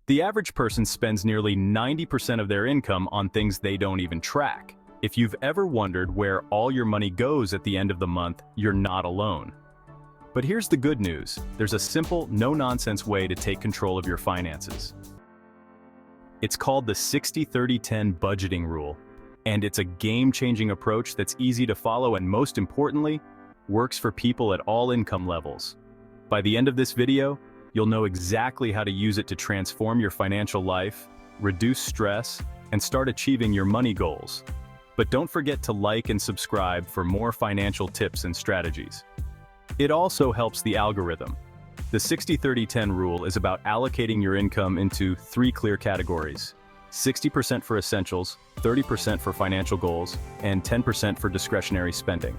The average person spends nearly 90% of their income on things they don't even track. If you've ever wondered where all your money goes at the end of the month, you're not alone. But here's the good news. There's a simple, no-nonsense way to take control of your finances. It's called the 60-30-10 budgeting rule, and it's a game-changing approach that's easy to follow and, most importantly, works for people at all income levels. By the end of this video, you'll know exactly how to use it to transform your financial life, reduce stress, and start achieving your money goals. But don't forget to like and subscribe for more financial tips and strategies. It also helps the algorithm. The 60-30-10 rule is about allocating your income into 3 clear categories: 60% for essentials, 30% for financial goals, and 10% for discretionary spending.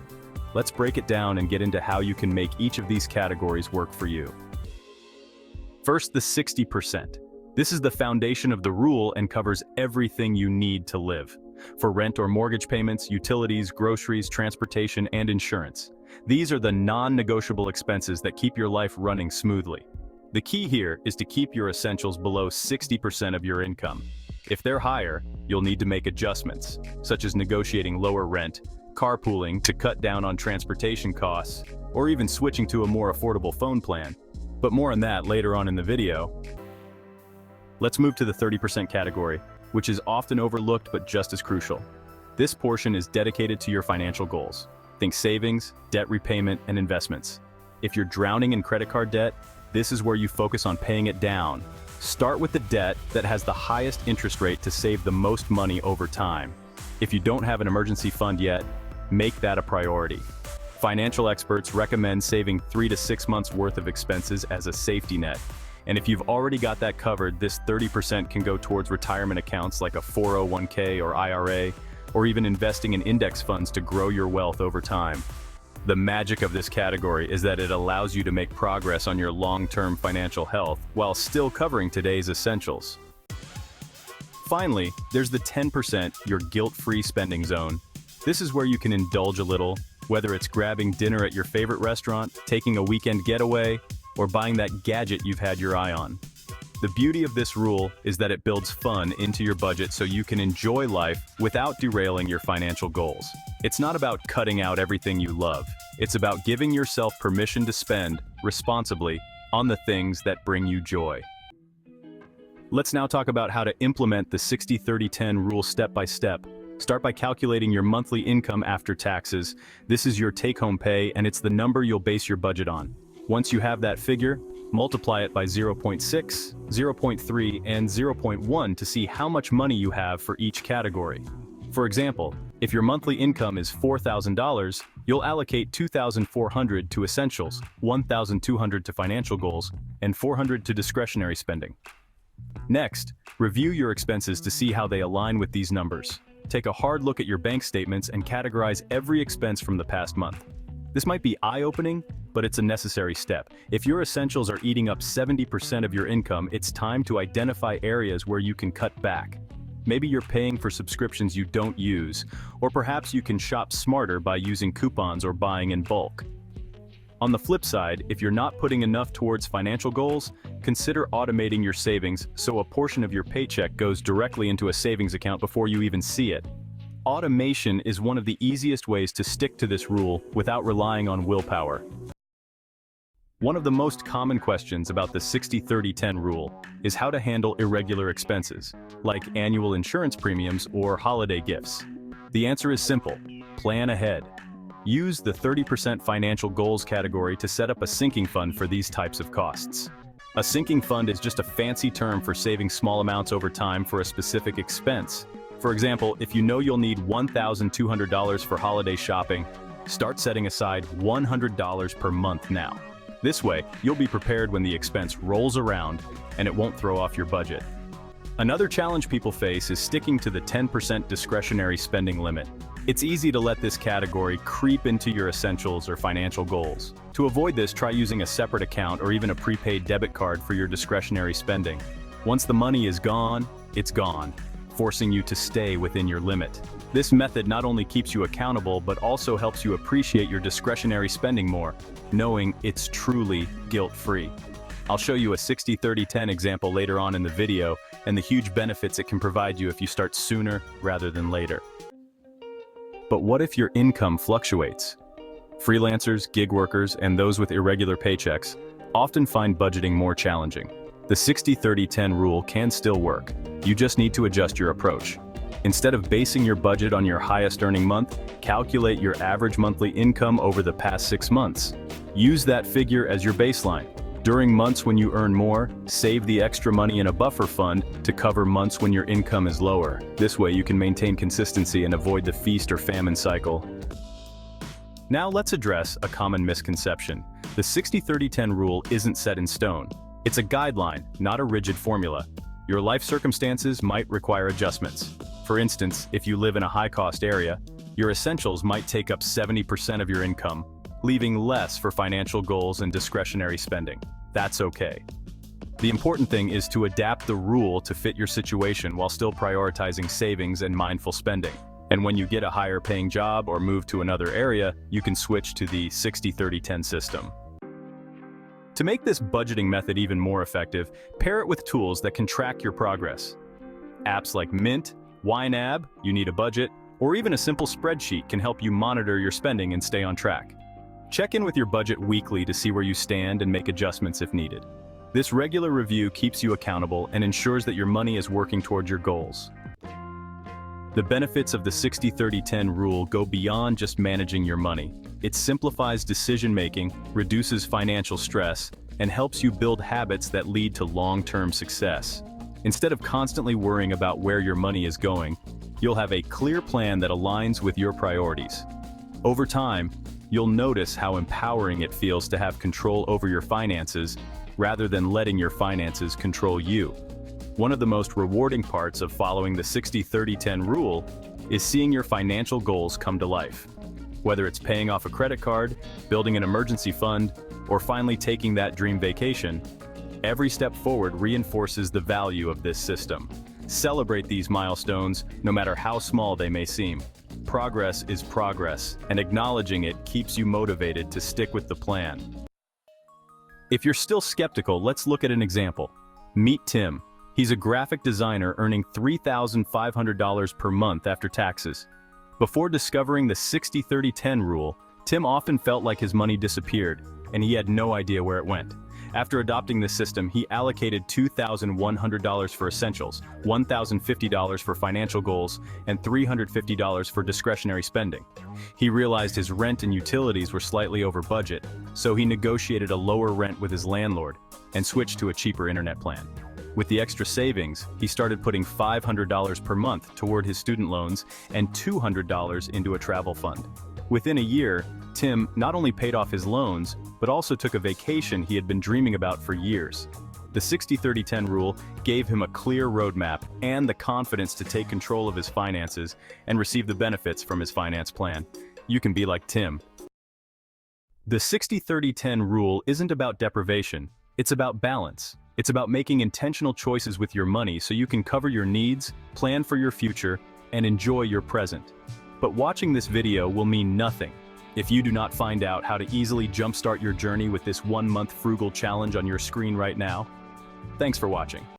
Let's break it down and get into how you can make each of these categories work for you. First, the 60%. This is the foundation of the rule and covers everything you need to live. For rent or mortgage payments, utilities, groceries, transportation, and insurance. These are the non-negotiable expenses that keep your life running smoothly. The key here is to keep your essentials below 60% of your income. If they're higher, you'll need to make adjustments, such as negotiating lower rent, carpooling to cut down on transportation costs, or even switching to a more affordable phone plan. But more on that later on in the video. Let's move to the 30% category, which is often overlooked but just as crucial. This portion is dedicated to your financial goals. Think savings, debt repayment, and investments. If you're drowning in credit card debt, this is where you focus on paying it down. Start with the debt that has the highest interest rate to save the most money over time. If you don't have an emergency fund yet, make that a priority. Financial experts recommend saving 3 to 6 months worth of expenses as a safety net. And if you've already got that covered, this 30% can go towards retirement accounts like a 401k or IRA, or even investing in index funds to grow your wealth over time. The magic of this category is that it allows you to make progress on your long-term financial health while still covering today's essentials. Finally, there's the 10%, your guilt-free spending zone. This is where you can indulge a little, whether it's grabbing dinner at your favorite restaurant, taking a weekend getaway, or buying that gadget you've had your eye on. The beauty of this rule is that it builds fun into your budget so you can enjoy life without derailing your financial goals. It's not about cutting out everything you love. It's about giving yourself permission to spend responsibly on the things that bring you joy. Let's now talk about how to implement the 60-30-10 rule step by step. Start by calculating your monthly income after taxes. This is your take-home pay, and it's the number you'll base your budget on. Once you have that figure, multiply it by 0.6, 0.3, and 0.1 to see how much money you have for each category. For example, if your monthly income is $4,000, you'll allocate $2,400 to essentials, $1,200 to financial goals, and $400 to discretionary spending. Next, review your expenses to see how they align with these numbers. Take a hard look at your bank statements and categorize every expense from the past month. This might be eye-opening, but it's a necessary step. If your essentials are eating up 70% of your income, it's time to identify areas where you can cut back. Maybe you're paying for subscriptions you don't use, or perhaps you can shop smarter by using coupons or buying in bulk. On the flip side, if you're not putting enough towards financial goals, consider automating your savings so a portion of your paycheck goes directly into a savings account before you even see it. Automation is one of the easiest ways to stick to this rule without relying on willpower. One of the most common questions about the 60-30-10 rule is how to handle irregular expenses, like annual insurance premiums or holiday gifts. The answer is simple: plan ahead. Use the 30% financial goals category to set up a sinking fund for these types of costs. A sinking fund is just a fancy term for saving small amounts over time for a specific expense. For example, if you know you'll need $1,200 for holiday shopping, start setting aside $100 per month now. This way, you'll be prepared when the expense rolls around and it won't throw off your budget. Another challenge people face is sticking to the 10% discretionary spending limit. It's easy to let this category creep into your essentials or financial goals. To avoid this, try using a separate account or even a prepaid debit card for your discretionary spending. Once the money is gone, it's gone, forcing you to stay within your limit. This method not only keeps you accountable, but also helps you appreciate your discretionary spending more, knowing it's truly guilt-free. I'll show you a 60-30-10 example later on in the video and the huge benefits it can provide you if you start sooner rather than later. But what if your income fluctuates? Freelancers, gig workers, and those with irregular paychecks often find budgeting more challenging. The 60-30-10 rule can still work. You just need to adjust your approach. Instead of basing your budget on your highest earning month, calculate your average monthly income over the past 6 months. Use that figure as your baseline. During months when you earn more, save the extra money in a buffer fund to cover months when your income is lower. This way you can maintain consistency and avoid the feast or famine cycle. Now let's address a common misconception. The 60-30-10 rule isn't set in stone. It's a guideline, not a rigid formula. Your life circumstances might require adjustments. For instance, if you live in a high-cost area, your essentials might take up 70% of your income, leaving less for financial goals and discretionary spending. That's okay. The important thing is to adapt the rule to fit your situation while still prioritizing savings and mindful spending. And when you get a higher paying job or move to another area, you can switch to the 60-30-10 system. To make this budgeting method even more effective, pair it with tools that can track your progress. Apps like Mint, YNAB, You Need a Budget, or even a simple spreadsheet can help you monitor your spending and stay on track. Check in with your budget weekly to see where you stand and make adjustments if needed. This regular review keeps you accountable and ensures that your money is working toward your goals. The benefits of the 60-30-10 rule go beyond just managing your money. It simplifies decision-making, reduces financial stress, and helps you build habits that lead to long-term success. Instead of constantly worrying about where your money is going, you'll have a clear plan that aligns with your priorities. Over time, you'll notice how empowering it feels to have control over your finances rather than letting your finances control you. One of the most rewarding parts of following the 60-30-10 rule is seeing your financial goals come to life. Whether it's paying off a credit card, building an emergency fund, or finally taking that dream vacation, every step forward reinforces the value of this system. Celebrate these milestones, no matter how small they may seem. Progress is progress, and acknowledging it keeps you motivated to stick with the plan. If you're still skeptical, let's look at an example. Meet Tim. He's a graphic designer earning $3,500 per month after taxes. Before discovering the 60-30-10 rule, Tim often felt like his money disappeared, and he had no idea where it went. After adopting this system, he allocated $2,100 for essentials, $1,050 for financial goals, and $350 for discretionary spending. He realized his rent and utilities were slightly over budget, so he negotiated a lower rent with his landlord and switched to a cheaper internet plan. With the extra savings, he started putting $500 per month toward his student loans and $200 into a travel fund. Within a year, Tim not only paid off his loans, but also took a vacation he had been dreaming about for years. The 60-30-10 rule gave him a clear roadmap and the confidence to take control of his finances and receive the benefits from his finance plan. You can be like Tim. The 60-30-10 rule isn't about deprivation, it's about balance. It's about making intentional choices with your money so you can cover your needs, plan for your future, and enjoy your present. But watching this video will mean nothing if you do not find out how to easily jumpstart your journey with this 1-month frugal challenge on your screen right now. Thanks for watching.